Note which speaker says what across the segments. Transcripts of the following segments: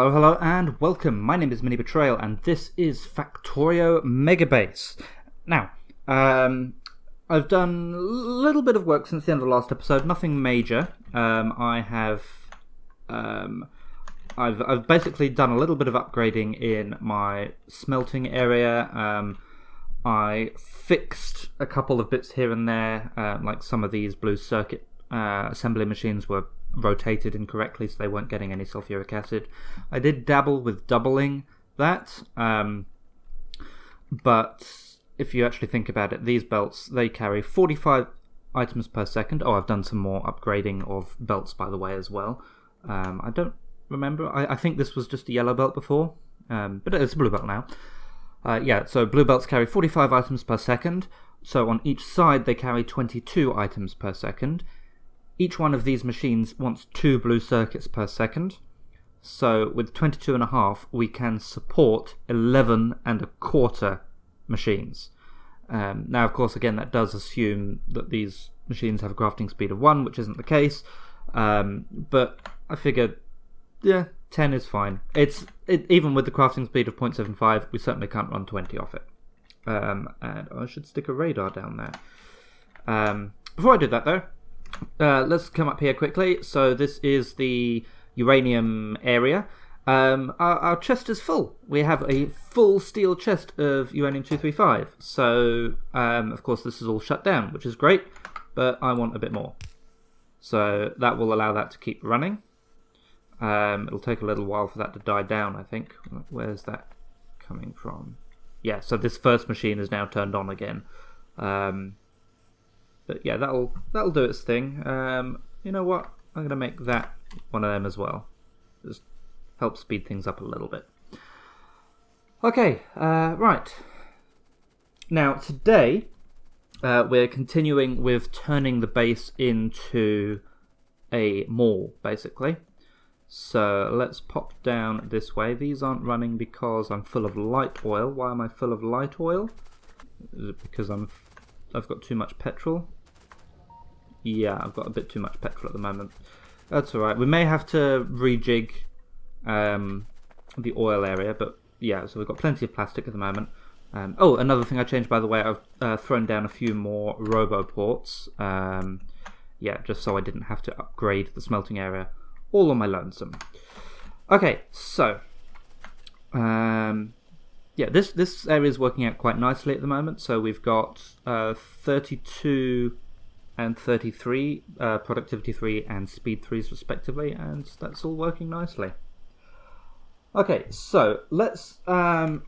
Speaker 1: Hello, and welcome. My name is MiniBetrayal, and this is Factorio Megabase. Now, I've done a little bit of work since the end of the last episode, nothing major. I've basically done a little bit of upgrading in my smelting area. I fixed a couple of bits here and there, like some of these blue circuit assembly machines were rotated incorrectly, so they weren't getting any sulfuric acid. I did dabble with doubling that, but if you actually think about it, these belts, they carry 45 items per second. Oh, I've done some more upgrading of belts, by the way, as well. I don't remember. I think this was just a yellow belt before, but it's a blue belt now. So blue belts carry 45 items per second. So on each side, they carry 22 items per second. Each one of these machines wants 2 blue circuits per second. So with 22.5, we can support 11.25 machines. Now, of course, again, that does assume that these machines have a crafting speed of 1, which isn't the case. But I figured, 10 is fine. Even with the crafting speed of 0.75, we certainly can't run 20 off it. And I should stick a radar down there. Before I do that, though, let's come up here quickly. So this is the uranium area. Our chest is full. We have a full steel chest of uranium-235. So, of course, this is all shut down, which is great, but I want a bit more. So that will allow that to keep running. It'll take a little while for that to die down, I think. Where's that coming from? Yeah, so this first machine is now turned on again. But yeah, that'll do its thing. You know what? I'm going to make that one of them as well. Just help speed things up a little bit. Okay, right. Now, today, we're continuing with turning the base into a mall, basically. So let's pop down this way. These aren't running because I'm full of light oil. Why am I full of light oil? Is it because I've got too much petrol? Yeah, I've got a bit too much petrol at the moment. That's alright. We may have to rejig the oil area, but yeah, so we've got plenty of plastic at the moment. Another thing I changed, by the way, I've thrown down a few more robo ports. Just so I didn't have to upgrade the smelting area all on my lonesome. Okay, so this area is working out quite nicely at the moment. So we've got 32 and 33 productivity 3 and speed 3s respectively, and that's all working nicely. Okay, so let's so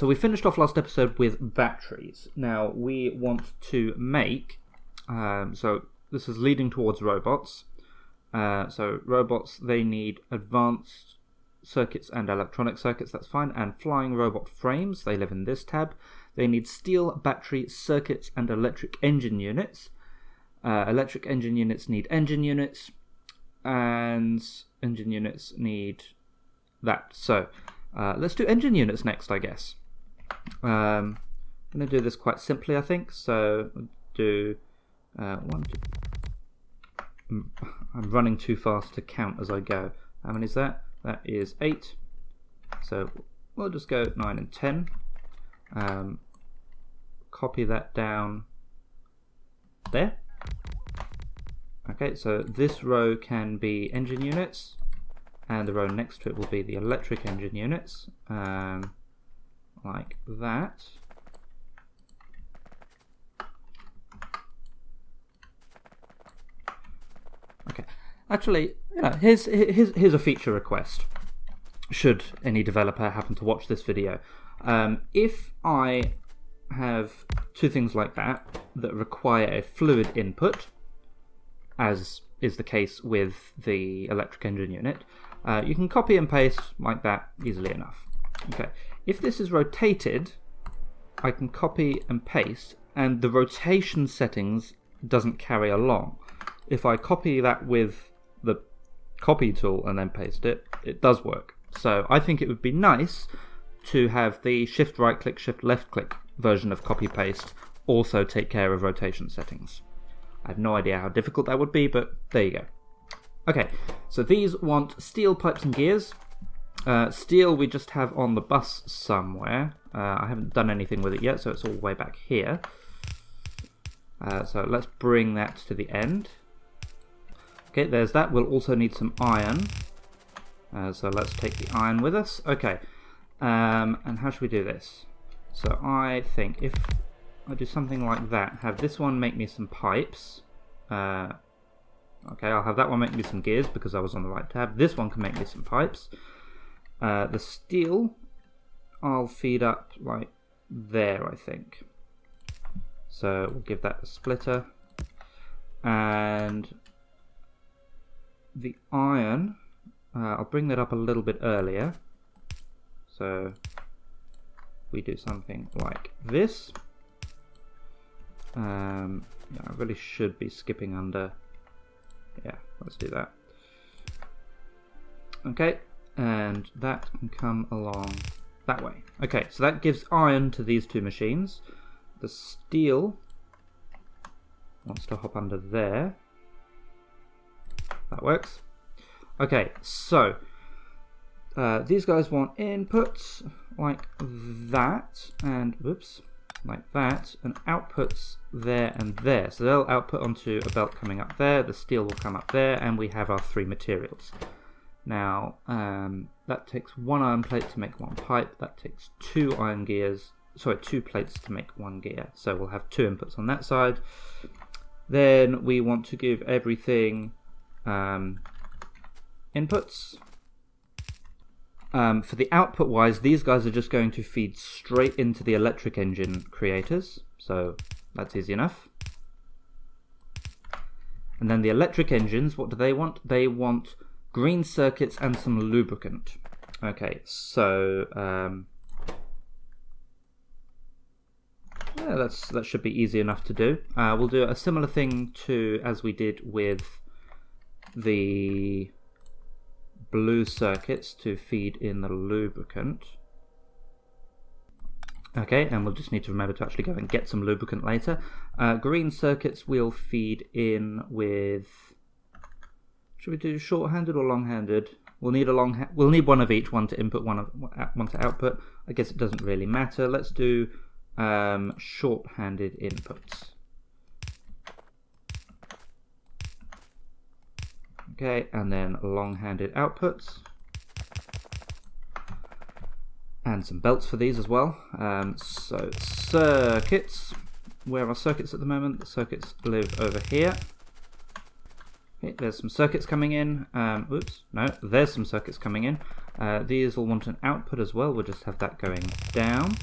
Speaker 1: we finished off last episode with batteries. Now we want to make so this is leading towards robots. So robots, they need advanced circuits and electronic circuits, that's fine, and flying robot frames, they live in this tab. They need steel battery circuits and electric engine units. Electric engine units need engine units, and engine units need that. So let's do engine units next, I guess. I'm going to do this quite simply, I think. So we'll do 1, 2. I'm running too fast to count as I go. How many is that? That is 8. So we'll just go 9 and 10. Copy that down there. Okay, so this row can be engine units, and the row next to it will be the electric engine units, like that. Okay, actually, here's a feature request. Should any developer happen to watch this video, if I have two things like that require a fluid input, as is the case with the electric engine unit, you can copy and paste like that easily enough. Okay, if this is rotated, I can copy and paste, and the rotation settings doesn't carry along. If I copy that with the copy tool and then paste it, it does work. So I think it would be nice to have the shift right click, shift left click version of copy paste also take care of rotation settings. I have no idea how difficult that would be, but there you go. Okay, so these want steel pipes and gears. Steel we just have on the bus somewhere. I haven't done anything with it yet, so it's all the way back here. So let's bring that to the end. Okay, there's that. We'll also need some iron. So let's take the iron with us. Okay, and how should we do this? So I think if I do something like that, have this one make me some pipes. Okay, I'll have that one make me some gears because I was on the right tab. This one can make me some pipes. The steel I'll feed up like there, I think. So we'll give that a splitter. And the iron, I'll bring that up a little bit earlier. So we do something like this. Yeah, I really should be skipping under. Yeah, let's do that. Okay, and that can come along that way. Okay, so that gives iron to these two machines. The steel wants to hop under there. That works. Okay, so these guys want inputs like that, and whoops, like that, and outputs there and there. So they'll output onto a belt coming up there, the steel will come up there, and we have our three materials. Now, that takes one iron plate to make one pipe, that takes two plates to make one gear. So we'll have two inputs on that side. Then we want to give everything inputs. For the output wise, these guys are just going to feed straight into the electric engine creators, so that's easy enough. And then the electric engines, what do they want? They want green circuits and some lubricant. Okay, so yeah, that should be easy enough to do. We'll do a similar thing to as we did with the blue circuits to feed in the lubricant. Okay, and we'll just need to remember to actually go and get some lubricant later. Green circuits we'll feed in with. Should we do short-handed or long-handed? We'll need we'll need one of each, one to input, one to output. I guess it doesn't really matter. Let's do short-handed inputs. Okay, and then long-handed outputs. And some belts for these as well. So circuits. Where are circuits at the moment? The circuits live over here. Okay, there's some circuits coming in. Oops, no, there's some circuits coming in. These will want an output as well. We'll just have that going down.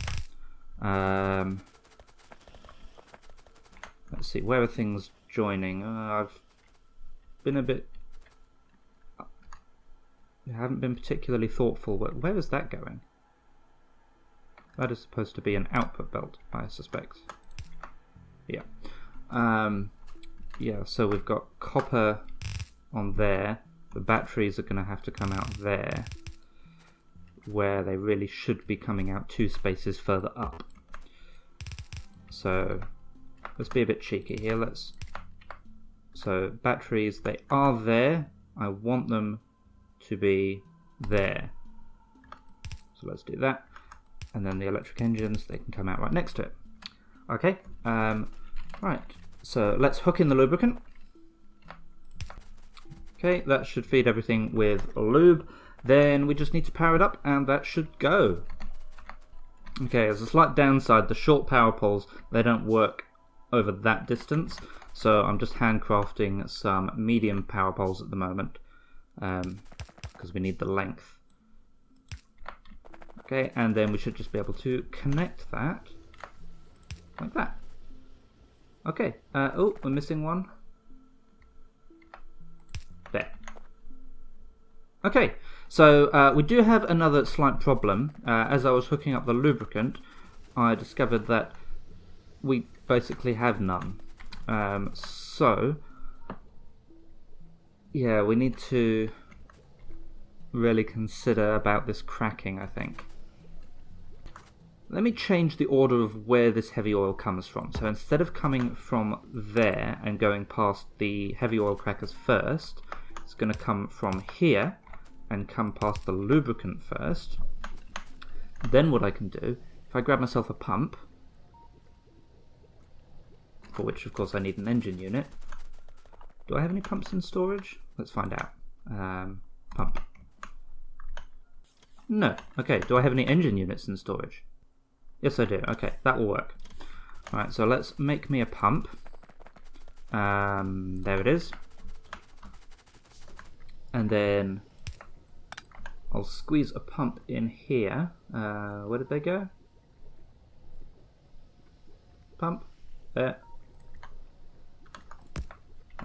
Speaker 1: Let's see, where are things joining? I've been a bit... I haven't been particularly thoughtful. Where is that going? That is supposed to be an output belt, I suspect. Yeah. Yeah, so we've got copper on there. The batteries are going to have to come out there, where they really should be coming out two spaces further up. So let's be a bit cheeky here. So batteries, they are there. I want them to be there. So let's do that. And then the electric engines, they can come out right next to it. Okay, right, so let's hook in the lubricant. Okay, that should feed everything with lube. Then we just need to power it up and that should go. Okay, there's a slight downside. The short power poles, they don't work over that distance. So I'm just handcrafting some medium power poles at the moment. Because we need the length. Okay, and then we should just be able to connect that like that. Okay, oh, we're missing one. There. Okay, so we do have another slight problem. As I was hooking up the lubricant, I discovered that we basically have none. So, yeah, we need to really consider about this cracking, I think. Let me change the order of where this heavy oil comes from. So instead of coming from there and going past the heavy oil crackers first, it's going to come from here and come past the lubricant first. Then what I can do, if I grab myself a pump, for which of course I need an engine unit. Do I have any pumps in storage? Let's find out. Pump. No. Okay, do I have any engine units in storage? Yes I do. Okay, that will work. Alright, so let's make me a pump. There it is. And then I'll squeeze a pump in here. Where did they go? Pump. There.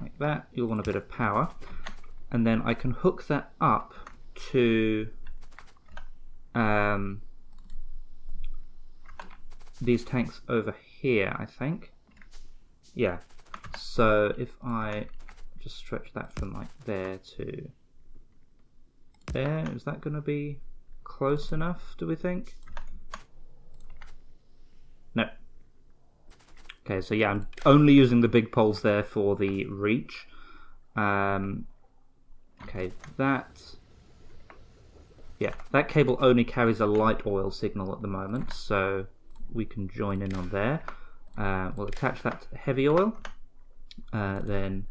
Speaker 1: Like that. You'll want a bit of power. And then I can hook that up to these tanks over here, I think. Yeah. So if I just stretch that from like there to there, is that going to be close enough, do we think? No. Okay, so yeah, I'm only using the big poles there for the reach. Okay, that cable only carries a light oil signal at the moment, so we can join in on there. We'll attach that to heavy oil. Then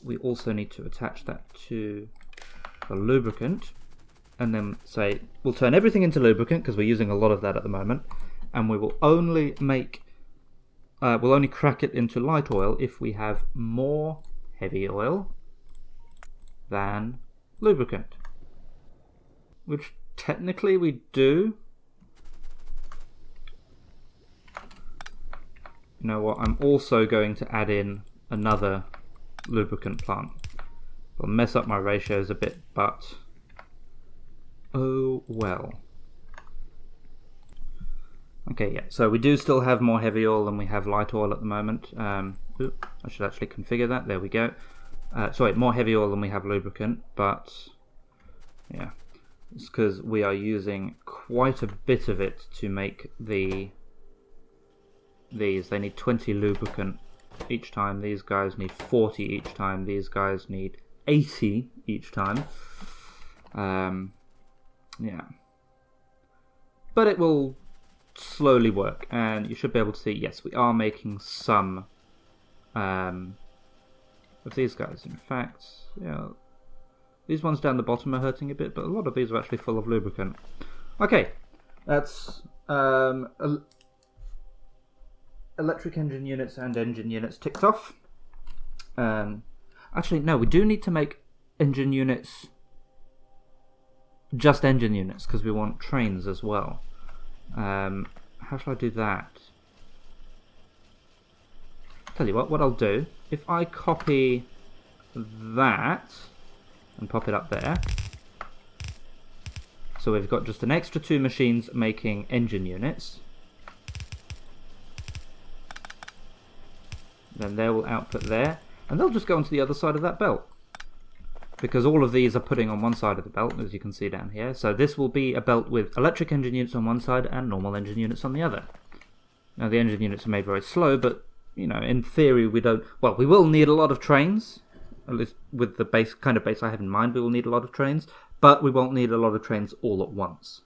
Speaker 1: we also need to attach that to the lubricant, and then say we'll turn everything into lubricant because we're using a lot of that at the moment, and we will only make we'll only crack it into light oil if we have more heavy oil than lubricant, which technically we do. You know what, I'm also going to add in another lubricant plant. It'll mess up my ratios a bit, but oh well. Okay, yeah, so we do still have more heavy oil than we have light oil at the moment. I should actually configure that, there we go. Sorry, more heavy oil than we have lubricant, but yeah, it's because we are using quite a bit of it to make these. They need 20 lubricant each time. These guys need 40 each time. These guys need 80 each time. Yeah. But it will slowly work, and you should be able to see, yes, we are making some of these guys. In fact, yeah, these ones down the bottom are hurting a bit, but a lot of these are actually full of lubricant. Okay, that's electric engine units and engine units ticked off. Actually, no, we do need to make engine units, just engine units, because we want trains as well. How shall I do that? Tell you what I'll do, if I copy that and pop it up there, so we've got just an extra 2 machines making engine units. Then they will output there, and they'll just go onto the other side of that belt, because all of these are putting on one side of the belt, as you can see down here. So this will be a belt with electric engine units on one side and normal engine units on the other. Now the engine units are made very slow, but you know, in theory we don't. Well, we will need a lot of trains, at least with the base I have in mind. We will need a lot of trains, but we won't need a lot of trains all at once.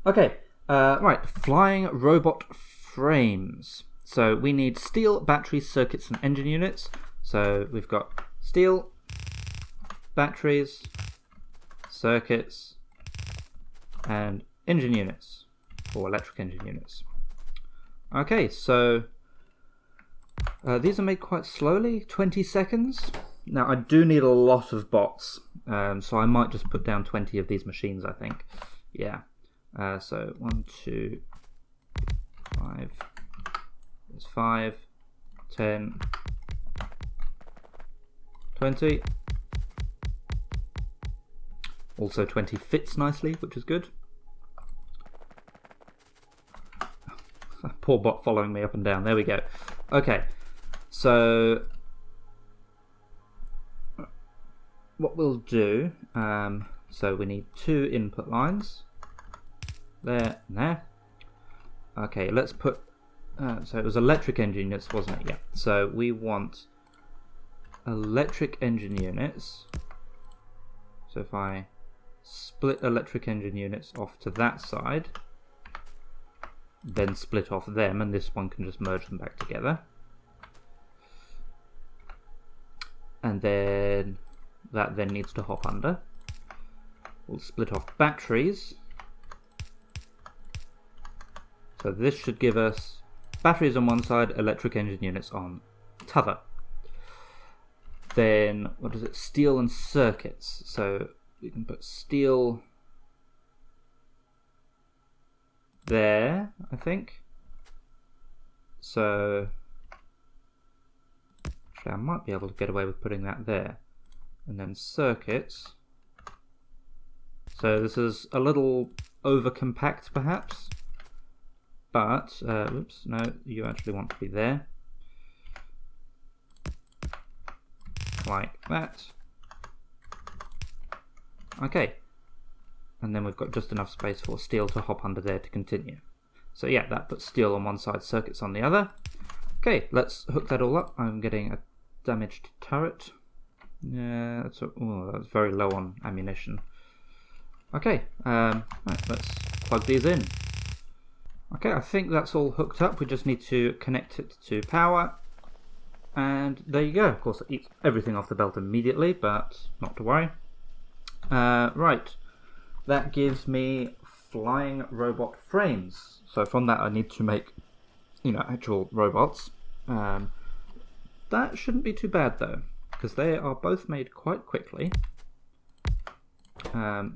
Speaker 1: Okay, right, flying robot frames. So we need steel, batteries, circuits, and engine units. So we've got steel, batteries, circuits, and engine units, or electric engine units. Okay, so these are made quite slowly, 20 seconds. Now I do need a lot of bots, so I might just put down 20 of these machines, I think. Yeah, so 1, 2, 5... There's 5, 10, 20. Also 20 fits nicely, which is good. Poor bot following me up and down. There we go. Okay, so what we'll do, so we need 2 input lines. There and there. Okay, let's put so it was electric engine units, wasn't it? Yeah. So we want electric engine units. So if I split electric engine units off to that side, then split off them, and this one can just merge them back together. And then that then needs to hop under. We'll split off batteries. So this should give us batteries on one side, electric engine units on t'other. Then, what is it? Steel and circuits. So we can put steel there, I think. So actually I might be able to get away with putting that there. And then circuits. So this is a little over compact perhaps, but oops, no, you actually want to be there, like that. Okay, and then we've got just enough space for steel to hop under there to continue. So yeah, that puts steel on one side, circuits on the other. Okay, let's hook that all up. I'm getting a damaged turret. Yeah, that's very low on ammunition. Okay, right, let's plug these in. Okay, I think that's all hooked up. We just need to connect it to power. And there you go. Of course, it eats everything off the belt immediately, but not to worry. Right, that gives me flying robot frames. So from that I need to make, actual robots. That shouldn't be too bad though, because they are both made quite quickly.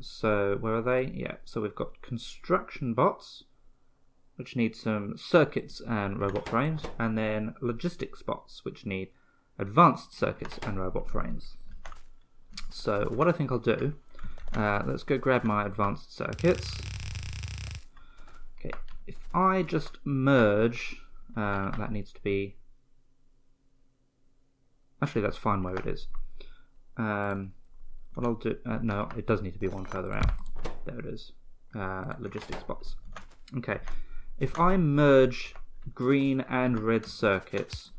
Speaker 1: So where are they? Yeah, so we've got construction bots, which need some circuits and robot frames, and then logistics bots, which need advanced circuits and robot frames. So what I think I'll do, let's go grab my advanced circuits. Okay, if I just merge, that needs to be, actually that's fine where it is. What I'll do, no, it does need to be one further out. There it is, logistics bots. Okay, if I merge green and red circuits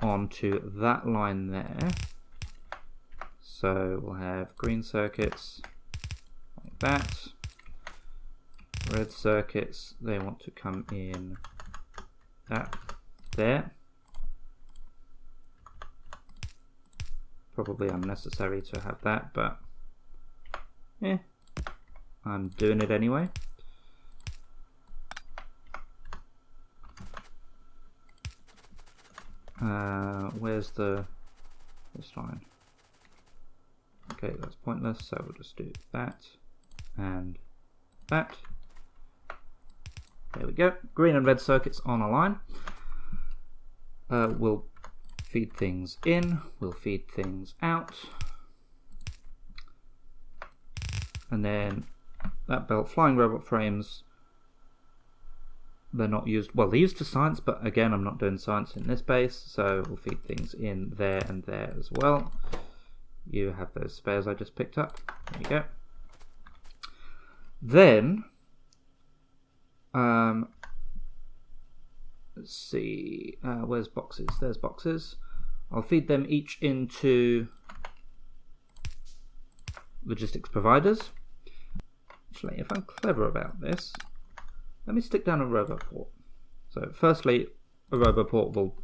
Speaker 1: onto that line there, so we'll have green circuits like that, red circuits, they want to come in that there. Probably unnecessary to have that, but yeah, I'm doing it anyway. Where's this line? Okay, that's pointless, so we'll just do that and that. There we go. Green and red circuits on a line. We'll feed things in, we'll feed things out, and then that belt, flying robot frames, they're not used, well, they're used for science, but again I'm not doing science in this base, so we'll feed things in there and there as well. You have those spares I just picked up, there you go. Then let's see, where's boxes? There's boxes. I'll feed them each into logistics providers. Actually, if I'm clever about this, let me stick down a robot port. So firstly, a robot port will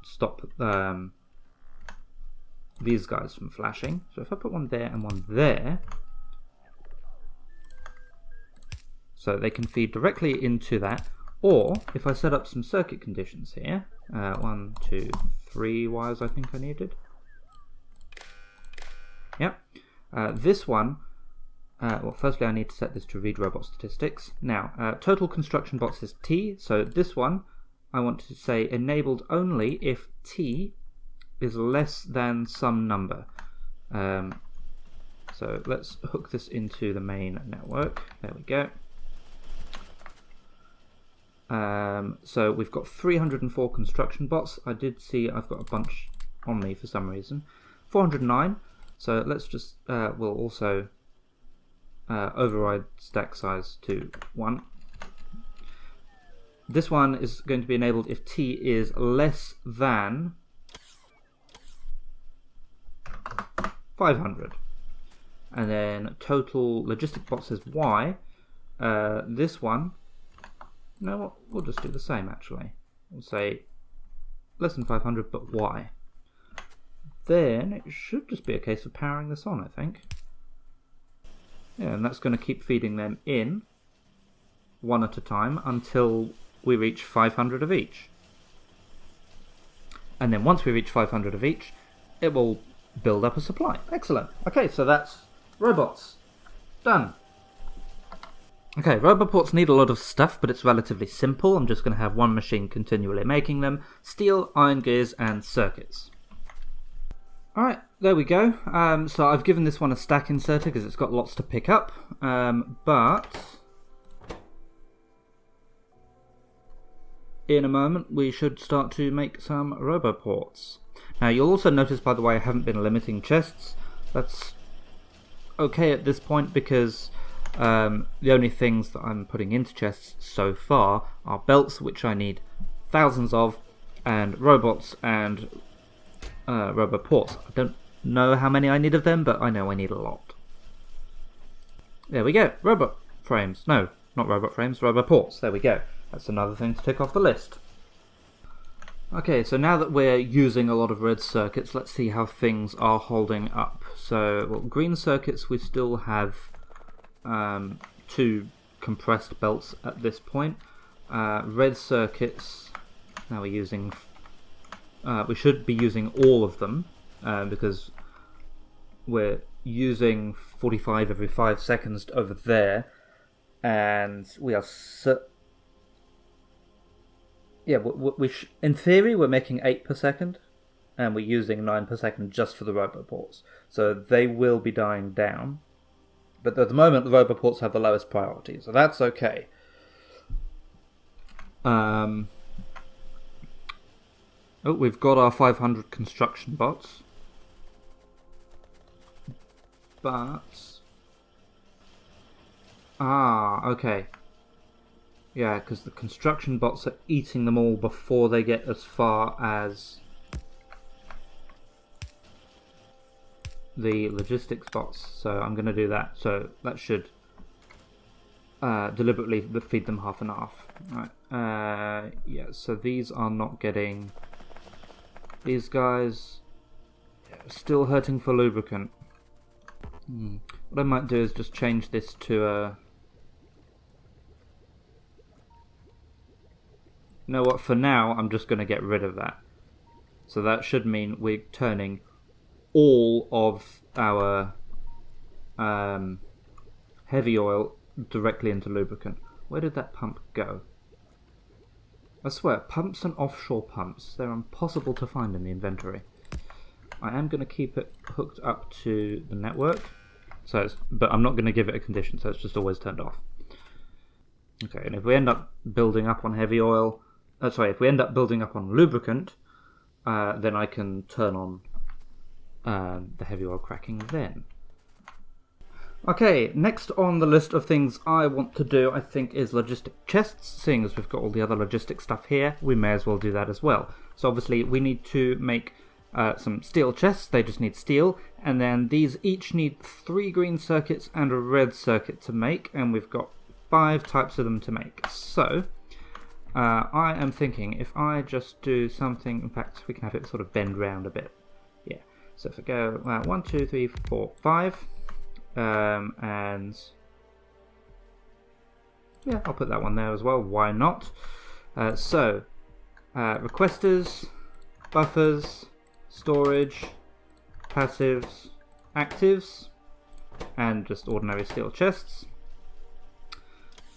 Speaker 1: stop these guys from flashing. So if I put one there and one there, so they can feed directly into that. Or if I set up some circuit conditions here, 1, 2, 3 wires I think I needed. Yep. This one, well, firstly I need to set this to read robot statistics. Now, total construction bots is T, so this one I want to say enabled only if T is less than some number. So let's hook this into the main network. There we go. So we've got 304 construction bots. I did see I've got a bunch on me for some reason. 409. So let's just, we'll also override stack size to 1. This one is going to be enabled if T is less than 500. and then total logistic bots is Y. This one, no, we'll just do the same actually. We'll say less than 500 but Y. Then it should just be a case of powering this on, I think. Yeah, and that's going to keep feeding them in one at a time until we reach 500 of each. And then once we reach 500 of each, it will build up a supply. Excellent. Okay, so that's robots. Done. Okay, roboports need a lot of stuff, but it's relatively simple. I'm just going to have one machine continually making them. Steel, iron gears, and circuits. Alright, there we go. So I've given this one a stack inserter because it's got lots to pick up. But in a moment we should start to make some roboports. Now you'll also notice, by the way, I haven't been limiting chests. That's okay at this point because the only things that I'm putting into chests so far are belts, which I need thousands of, and robots and roboports. I don't know how many I need of them, but I know I need a lot. There we go. Robot frames. No, not robot frames, roboports. There we go. That's another thing to tick off the list. Okay, so now that we're using a lot of red circuits, let's see how things are holding up. So, well, green circuits, we still have 2 compressed belts at this point. Red circuits, now we're using we should be using all of them because we're using 45 every 5 seconds over there, and we are in theory we're making 8 per second, and we're using 9 per second just for the roboports, so they will be dying down. But at the moment the roboports have the lowest priority, so that's okay. Oh, we've got our 500 construction bots. But... okay. Yeah, because the construction bots are eating them all before they get as far as the logistics bots. So I'm going to do that. So that should deliberately feed them half and half. Right. Yeah, so these are not getting... These guys are still hurting for lubricant. What I might do is just change this to a... You know what, for now I'm just going to get rid of that. So that should mean we're turning all of our heavy oil directly into lubricant. Where did that pump go? I swear, pumps and offshore pumps, they're impossible to find in the inventory. I am going to keep it hooked up to the network, but I'm not going to give it a condition, so it's just always turned off. Okay, and if we end up building up on heavy oil, if we end up building up on lubricant, then I can turn on the heavy oil cracking then. Okay, next on the list of things I want to do, I think, is logistic chests. Seeing as we've got all the other logistic stuff here, we may as well do that as well. So obviously we need to make some steel chests. They just need steel, and then these each need 3 green circuits and a red circuit to make, and we've got 5 types of them to make. So I am thinking if I just do something, in fact we can have it sort of bend round a bit. Yeah, so if I go 1, 2, 3, 4, 5, and yeah, I'll put that one there as well, why not? Requesters, buffers, storage, passives, actives, and just ordinary steel chests.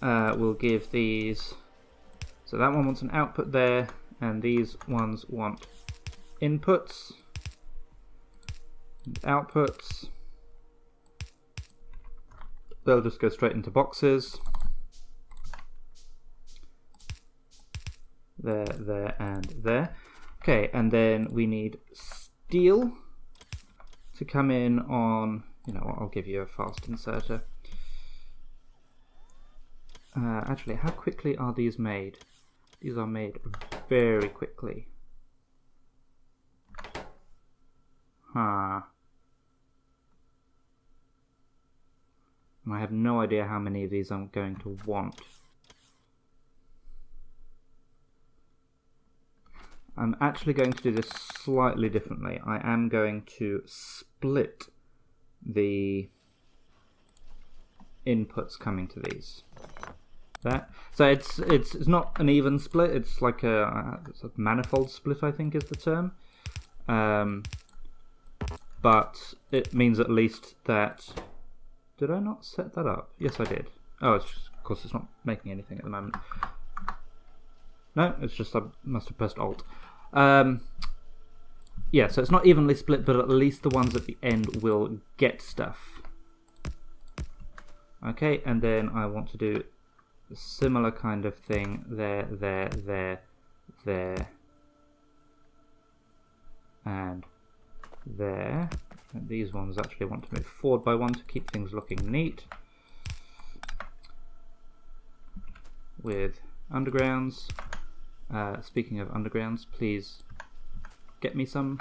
Speaker 1: We'll give these, so that one wants an output there, and these ones want inputs and outputs. They'll just go straight into boxes. There, and there. Okay, and then we need steel to come in on, you know what, I'll give you a fast inserter. Actually, how quickly are these made? These are made very quickly. And I have no idea how many of these I'm going to want. I'm actually going to do this slightly differently. I am going to split the inputs coming to these. So it's not an even split. It's like it's a manifold split, I think is the term. But it means at least that. Did I not set that up? Yes, I did. Oh, it's just, of course, it's not making anything at the moment. No, it's just I must have pressed Alt. Yeah, so it's not evenly split, but at least the ones at the end will get stuff. Okay, and then I want to do a similar kind of thing there, and there. And these ones actually want to move forward by one to keep things looking neat. With undergrounds. Speaking of undergrounds, please get me some.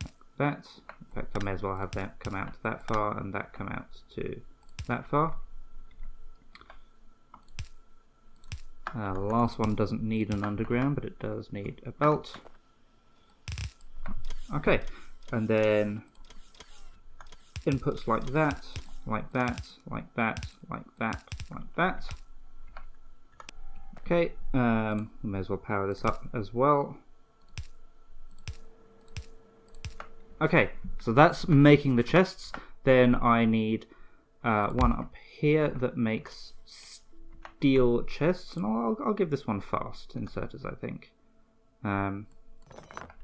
Speaker 1: Like that. In fact, I may as well have that come out to that far and that come out to that far. The last one doesn't need an underground, but it does need a belt. Okay, and then inputs like that, like that, like that, like that, like that. Okay, we may as well power this up as well. Okay, so that's making the chests. Then I need one up here that makes steel chests, and I'll give this one fast inserters, I think. I'm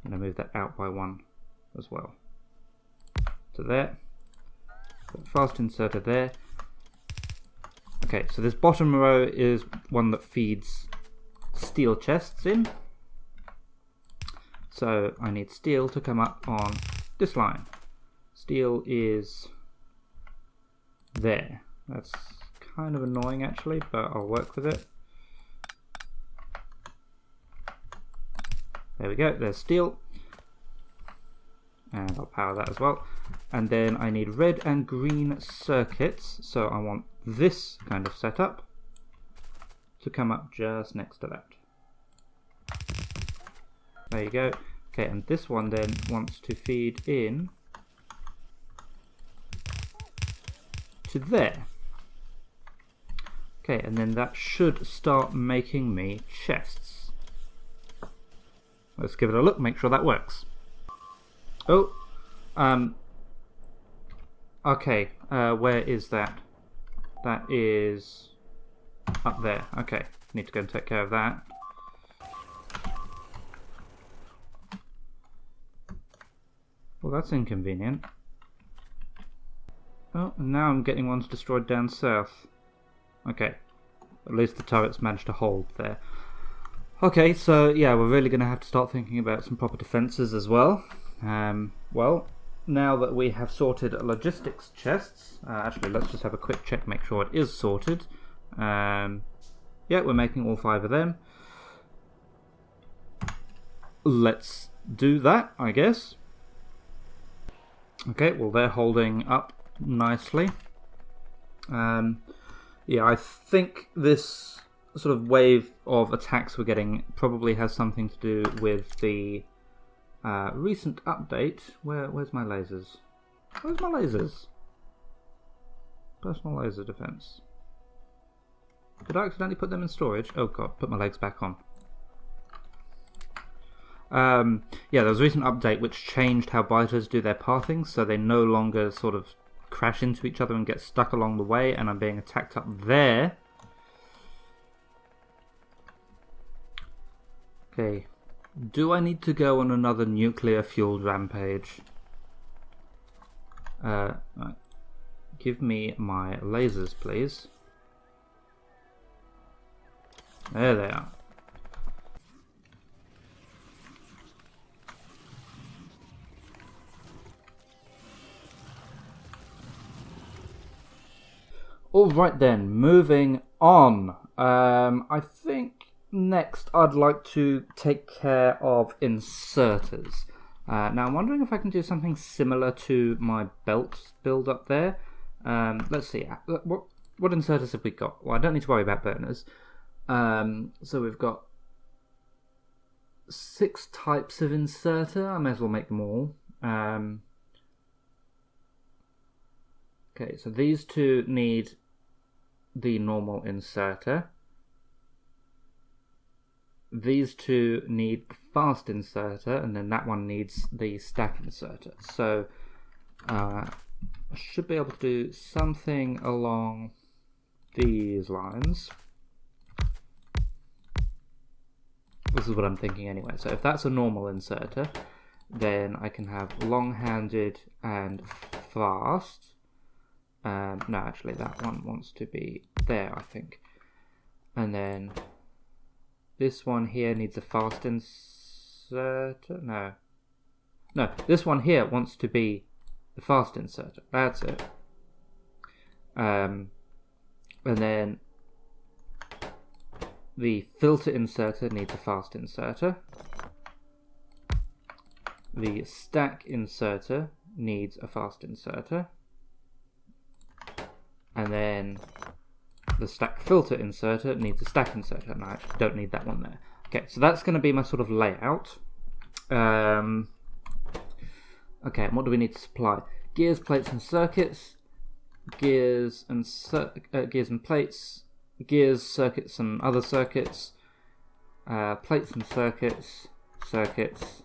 Speaker 1: going to move that out by one as well. So there. Fast inserter there. Okay, so this bottom row is one that feeds steel chests in. So I need steel to come up on this line. Steel is there. That's kind of annoying actually, but I'll work with it. There we go, there's steel. And I'll power that as well. And then I need red and green circuits, so I want this kind of setup to come up just next to that. There you go. Okay, and this one then wants to feed in to there. Okay, and then that should start making me chests. Let's give it a look, make sure that works. Oh, okay, where is that? That is up there. Okay, need to go and take care of that. Well, that's inconvenient. Oh, and now I'm getting ones destroyed down south. Okay, at least the turrets managed to hold there. Okay, so yeah, we're really going to have to start thinking about some proper defences as well. Well, now that we have sorted logistics chests, actually let's just have a quick check, make sure it is sorted. Yeah, we're making all 5 of them. Let's do that, I guess. Okay, well they're holding up nicely. Yeah, I think this sort of wave of attacks we're getting probably has something to do with the recent update. Where's my lasers? Where's my lasers? Personal laser defense. Did I accidentally put them in storage? Oh god, put my legs back on. Yeah, there was a recent update which changed how biters do their pathing, so they no longer sort of crash into each other and get stuck along the way, and I'm being attacked up there. Okay, do I need to go on another nuclear-fueled rampage? Right. Give me my lasers, please. There they are. Alright then, moving on. I think next I'd like to take care of inserters. Now I'm wondering if I can do something similar to my belt build up there. Let's see, what inserters have we got? Well, I don't need to worry about burners. So we've got 6 types of inserter. I may as well make them all. Okay, so these 2 need the normal inserter. These 2 need the fast inserter, and then that one needs the stack inserter. So I should be able to do something along these lines. This is what I'm thinking anyway. So if that's a normal inserter, then I can have long-handed and fast. No, actually that one wants to be there, I think. And then this one here needs a fast inserter. No, this one here wants to be the fast inserter. That's it. And then the filter inserter needs a fast inserter. The stack inserter needs a fast inserter. And then the stack filter inserter needs a stack inserter, and I actually don't need that one there. Okay, so that's going to be my sort of layout. Okay, and what do we need to supply? Gears, plates, and circuits. Gears and plates. Gears, circuits, and other circuits. Plates and circuits. Circuits.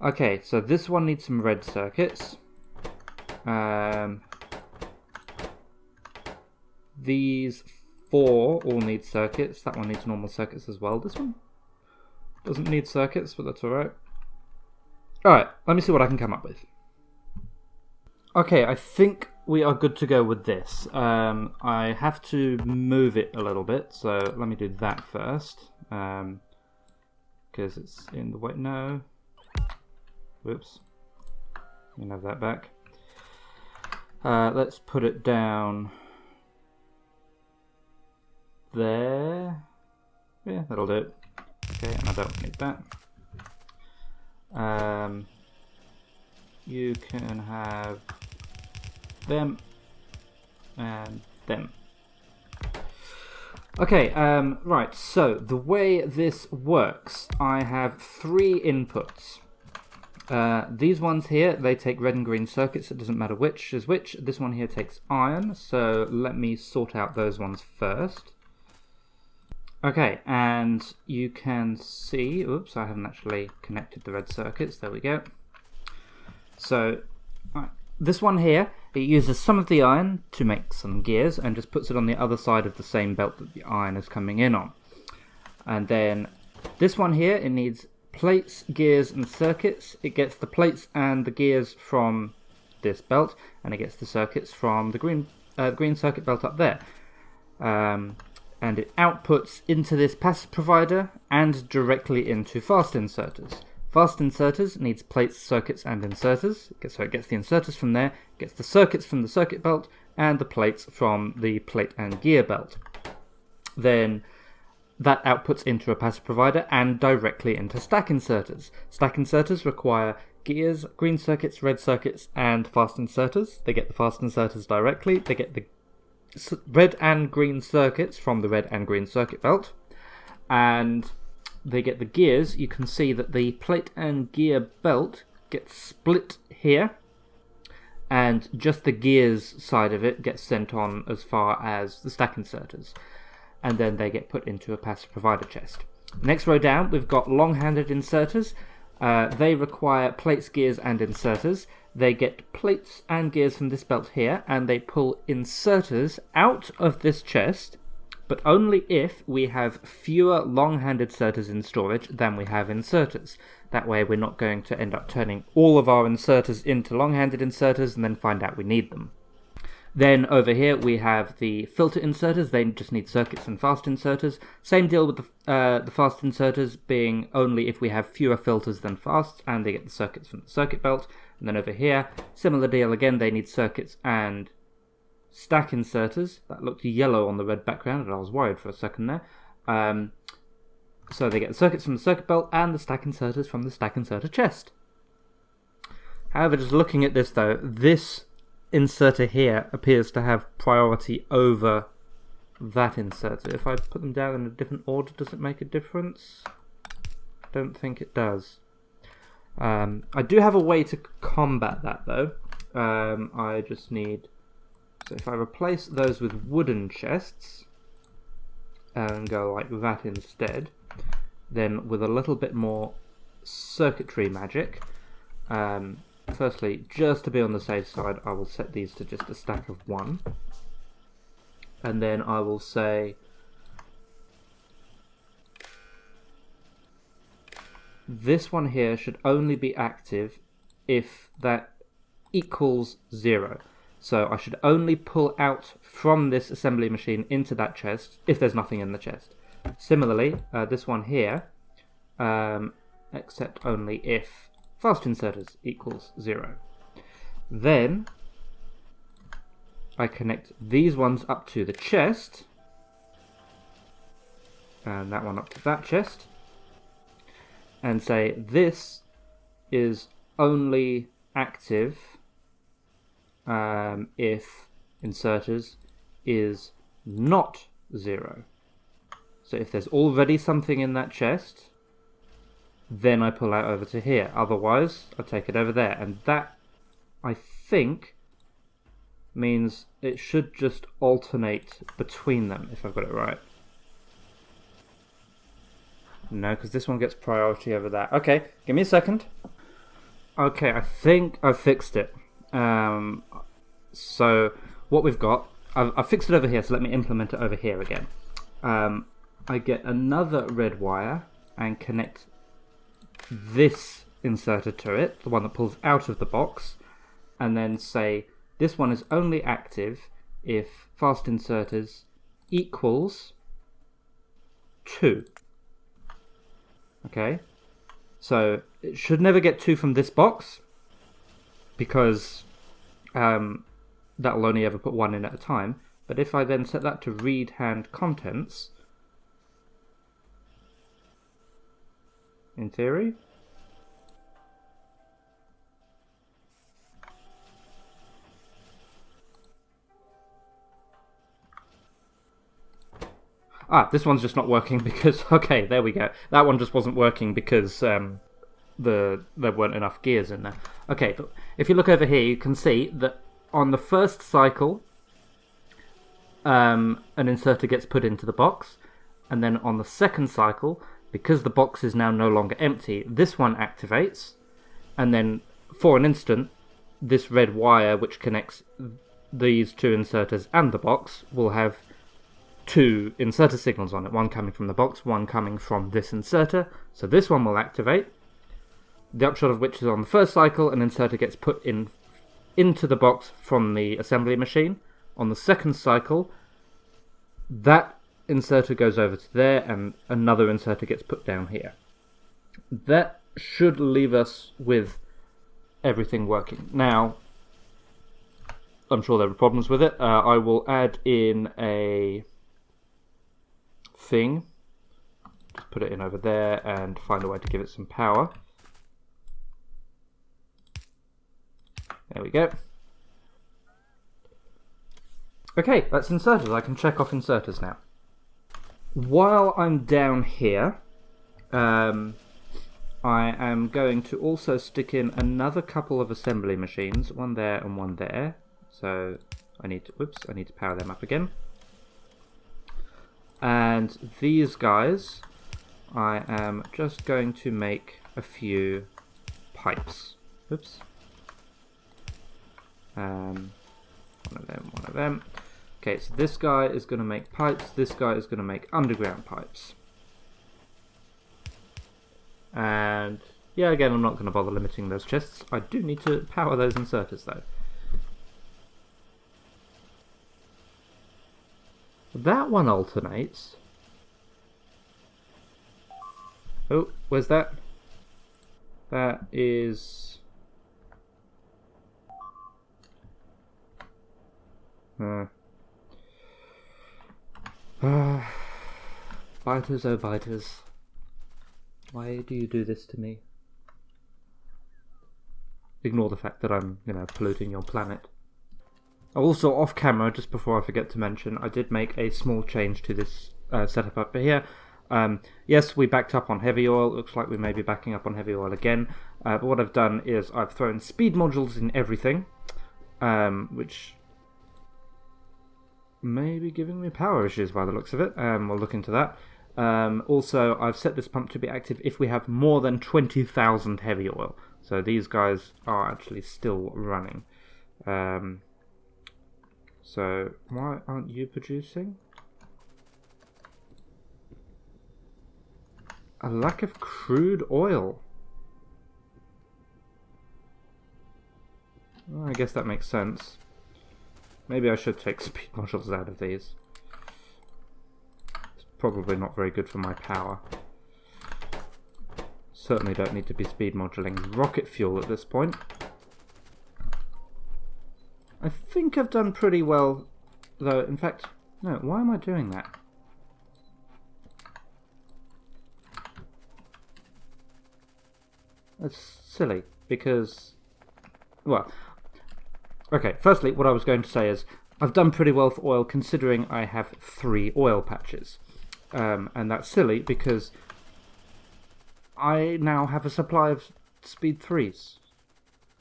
Speaker 1: Okay, so this one needs some red circuits. These 4 all need circuits. That one needs normal circuits as well. This one doesn't need circuits, but that's alright. Alright, let me see what I can come up with. Okay, I think we are good to go with this. I have to move it a little bit, so let me do that first. Because it's in the way. No. Whoops. You can have that back. Let's put it down there. Yeah, that'll do it. Okay, and I don't need that. You can have them and them. Okay, right, so the way this works, I have 3 inputs. These ones here, they take red and green circuits. It doesn't matter which is which. This one here takes iron, so let me sort out those ones first. Okay, and you can see, oops, I haven't actually connected the red circuits. There we go. So, this one here, it uses some of the iron to make some gears and just puts it on the other side of the same belt that the iron is coming in on. And then this one here, it needs plates, gears, and circuits. It gets the plates and the gears from this belt, and it gets the circuits from the green circuit belt up there. And it outputs into this passive provider and directly into fast inserters. Fast inserters needs plates, circuits, and inserters. So it gets the inserters from there, gets the circuits from the circuit belt, and the plates from the plate and gear belt. Then that outputs into a passive provider and directly into stack inserters. Stack inserters require gears, green circuits, red circuits, and fast inserters. They get the fast inserters directly. They get the red and green circuits from the red and green circuit belt. And they get the gears. You can see that the plate and gear belt gets split here. And just the gears side of it gets sent on as far as the stack inserters. And then they get put into a passive provider chest. Next row down, we've got long-handed inserters. They require plates, gears, and inserters. They get plates and gears from this belt here, and they pull inserters out of this chest, but only if we have fewer long-handed inserters in storage than we have inserters. That way we're not going to end up turning all of our inserters into long-handed inserters and then find out we need them. Then over here we have the filter inserters. They just need circuits and fast inserters. Same deal with the fast inserters, being only if we have fewer filters than fasts, and they get the circuits from the circuit belt. And then over here, similar deal again, they need circuits and stack inserters. That looked yellow on the red background, and I was worried for a second there. So they get the circuits from the circuit belt and the stack inserters from the stack inserter chest. However, just looking at this though, this inserter here appears to have priority over that inserter. If I put them down in a different order, does it make a difference? Don't think it does. I do have a way to combat that though. I just need... So if I replace those with wooden chests and go like that instead, then with a little bit more circuitry magic, firstly, just to be on the safe side, I will set these to just a stack of 1. And then I will say this one here should only be active if that equals 0. So I should only pull out from this assembly machine into that chest if there's nothing in the chest. Similarly, this one here, except only if fast inserters equals 0. Then I connect these ones up to the chest, and that one up to that chest, and say this is only active if inserters is not 0. So if there's already something in that chest, then I pull out over to here. Otherwise, I take it over there. And that, I think, means it should just alternate between them, if I've got it right. No, because this one gets priority over that. Okay, give me a second. Okay, I think I've fixed it. So what we've got, I've fixed it over here, so let me implement it over here again. I get another red wire and connect this inserter to it, the one that pulls out of the box, and then say this one is only active if fast inserters equals 2. Okay, so it should never get 2 from this box, because that'll only ever put 1 in at a time. But if I then set that to read hand contents, in theory, this one's just not working because, okay, there we go. That one just wasn't working because there weren't enough gears in there. Okay, but if you look over here, you can see that on the first cycle, an inserter gets put into the box, and then on the second cycle, because the box is now no longer empty, this one activates, and then for an instant, this red wire which connects these 2 inserters and the box will have 2 inserter signals on it, one coming from the box, one coming from this inserter. So this one will activate, the upshot of which is on the first cycle, an inserter gets put into the box from the assembly machine. On the second cycle, that inserter goes over to there and another inserter gets put down here. That should leave us with everything working. Now, I'm sure there are problems with it. I will add in a thing, just put it in over there and find a way to give it some power. There we go. Okay, that's inserters. I can check off inserters now. While I'm down here, I am going to also stick in another couple of assembly machines, one there and one there. So I need to power them up again. And these guys, I am just going to make a few pipes. Oops. One of them. Okay, so this guy is going to make pipes, this guy is going to make underground pipes. And yeah, again, I'm not going to bother limiting those chests. I do need to power those inserters though. That one alternates. Oh, where's that? That is... biters, oh biters. Why do you do this to me? Ignore the fact that I'm, polluting your planet. Also, off camera, just before I forget to mention, I did make a small change to this setup up here. Yes, we backed up on heavy oil. Looks like we may be backing up on heavy oil again. But what I've done is I've thrown speed modules in everything, which may be giving me power issues by the looks of it. We'll look into that. Also, I've set this pump to be active if we have more than 20,000 heavy oil. So these guys are actually still running. So why aren't you producing? A lack of crude oil. Well, I guess that makes sense. Maybe I should take speed modules out of these. It's probably not very good for my power. Certainly don't need to be speed moduling rocket fuel at this point. I think I've done pretty well, though. In fact, no, why am I doing that? That's silly, because, well, okay, firstly, what I was going to say is, I've done pretty well for oil considering I have 3 oil patches. And that's silly because I now have a supply of speed 3s.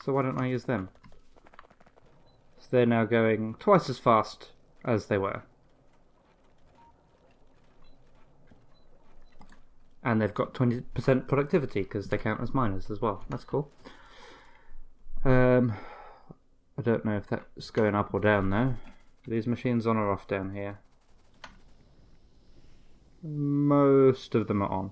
Speaker 1: So why don't I use them? So they're now going twice as fast as they were. And they've got 20% productivity because they count as miners as well. That's cool. I don't know if that's going up or down though. Are these machines on or off down here? Most of them are on.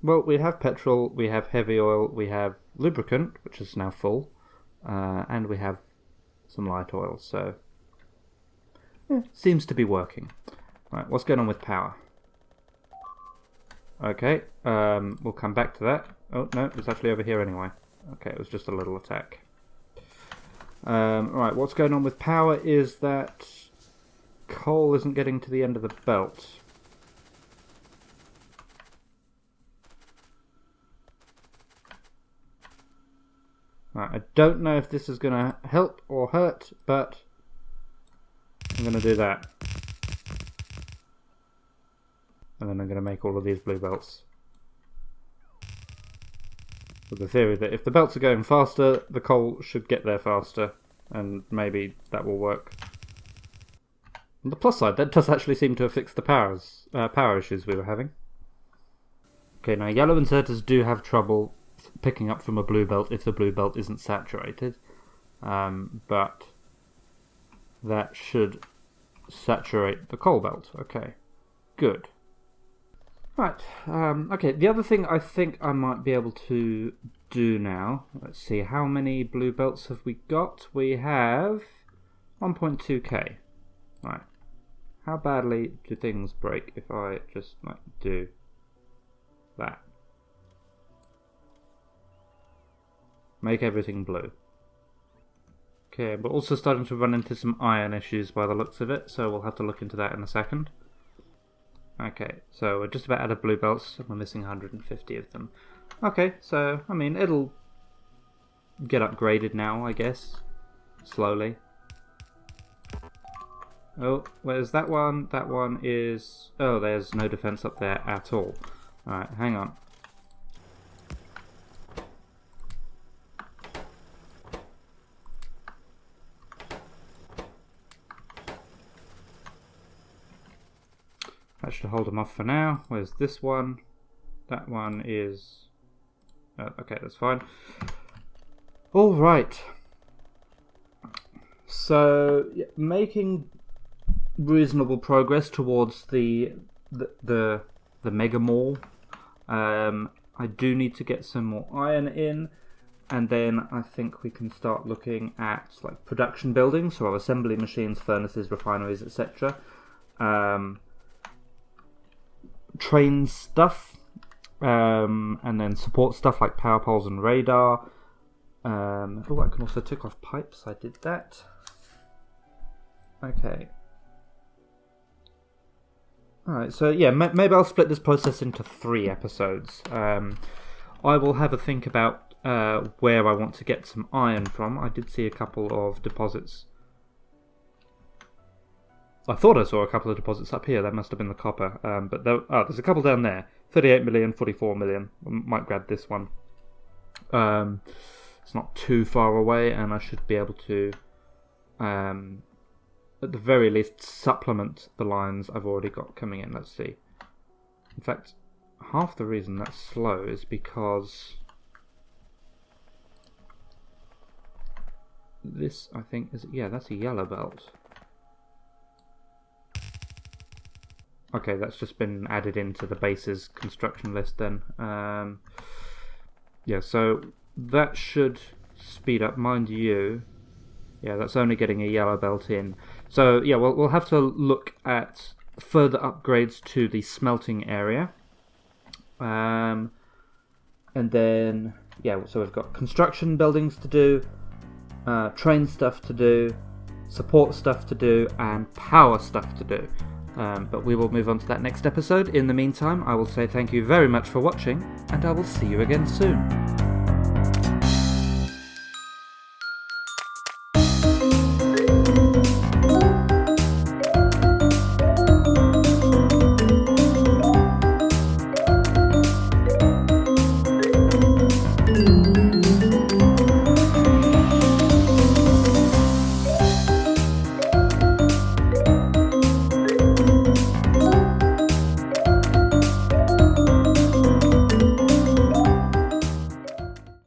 Speaker 1: Well, we have petrol, we have heavy oil, we have lubricant, which is now full, and we have some light oil, so yeah, seems to be working. Right, what's going on with power? Okay, we'll come back to that. Oh, no, it's actually over here anyway. Okay, it was just a little attack. Right, what's going on with power is that coal isn't getting to the end of the belt. Right, I don't know if this is going to help or hurt, but I'm going to do that. And then I'm going to make all of these blue belts. With the theory that if the belts are going faster, the coal should get there faster, and maybe that will work. On the plus side, that does actually seem to have fixed the power issues we were having. Okay, now yellow inserters do have trouble picking up from a blue belt if the blue belt isn't saturated, but that should saturate the coal belt. Okay, good. Right, okay, the other thing I think I might be able to do now, let's see, how many blue belts have we got? We have 1.2k. Right, how badly do things break if I just do that? Make everything blue. Okay, but also starting to run into some iron issues by the looks of it, so we'll have to look into that in a second. Okay, so we're just about out of blue belts, and we're missing 150 of them. Okay, so, I mean, it'll get upgraded now, I guess. Slowly. Oh, where's that one? That one is... Oh, there's no defense up there at all. Alright, hang on. That should hold them off for now. Where's this one? That one is... okay, that's fine. Alright. So, yeah, making reasonable progress towards the mega mall. I do need to get some more iron in, and then I think we can start looking at like production buildings, so our assembly machines, furnaces, refineries, etc. Train stuff, and then support stuff like power poles and radar. Oh, I can also tick off pipes. I did that. Okay. Alright, so yeah, maybe I'll split this process into 3 episodes. I will have a think about where I want to get some iron from. I did see a couple of deposits. I thought I saw a couple of deposits up here. That must have been the copper. But there's a couple down there. 38 million, 44 million. I might grab this one. It's not too far away, and I should be able to, at the very least, supplement the lines I've already got coming in. Let's see. In fact, half the reason that's slow is because this, I think, that's a yellow belt. Okay, that's just been added into the base's construction list then. Yeah, so that should speed up, mind you. Yeah, that's only getting a yellow belt in. So yeah, we'll have to look at further upgrades to the smelting area. And then, yeah, so we've got construction buildings to do, train stuff to do, support stuff to do, and power stuff to do. But we will move on to that next episode. In the meantime, I will say thank you very much for watching, and I will see you again soon.